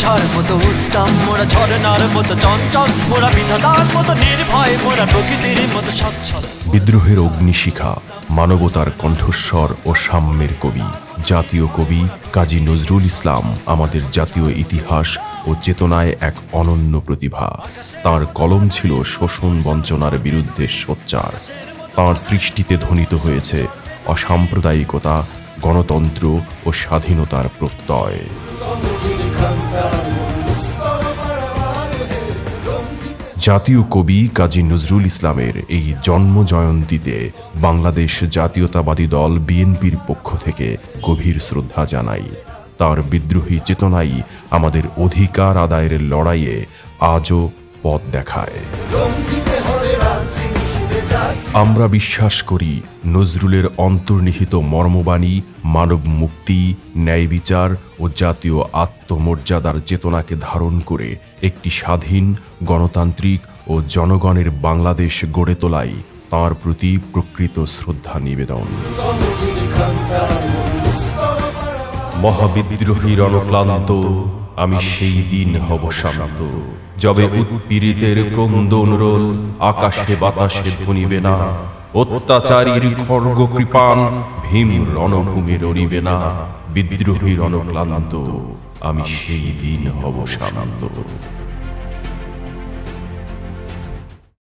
ঝড় মতো উত্তম, মোরা ঝরনার মতো চঞ্চল, মোরা বিধাতার মতো নির্ভয়, মোরা প্রকৃতির মতো সচ্ছল। বিদ্রোহের অগ্নিশিখা, মানবতার কণ্ঠস্বর ও সাম্যের কবি, জাতীয় কবি কাজী নজরুল ইসলাম আমাদের জাতীয় ইতিহাস ও চেতনায় এক অনন্য প্রতিভা। তার কলম ছিল শোষণ বঞ্চনার বিরুদ্ধে সোচ্চার। তাঁর সৃষ্টিতে ধ্বনিত হয়েছে অসাম্প্রদায়িকতা, গণতন্ত্র ও স্বাধীনতার প্রত্যয়। জাতীয় কবি কাজী নজরুল ইসলামের এই জন্মজয়ন্তীতে বাংলাদেশ জাতীয়তাবাদী দল বিএনপির পক্ষ থেকে গভীর শ্রদ্ধা জানাই। তার বিদ্রোহী চেতনাই আমাদের অধিকার আদায়ের লড়াইয়ে আজও পথ দেখায়। আমরা বিশ্বাস করি নজরুলের অন্তর্নিহিত মর্মবাণী মানব মুক্তি, ন্যায় বিচার ও জাতীয় আত্মমর্যাদার চেতনাকে ধারণ করে একটি স্বাধীন, গণতান্ত্রিক ও জনগণের বাংলাদেশ গড়ে তোলাই তাঁর প্রতি প্রকৃত শ্রদ্ধা নিবেদন। মহাবিদ্রোহী রণক্লান্ত, আমি সেই দিন হব শান্ত, যবে উৎপীড়িতের ক্রন্দন রোল আকাশে বাতাসে ধ্বনিবে না, অত্যাচারীর খড়গ কৃপাণ ভীম রণভূমে রণিবে না। বিদ্রোহী রণক্লান্ত, আমি সেই দিন হব শান্ত।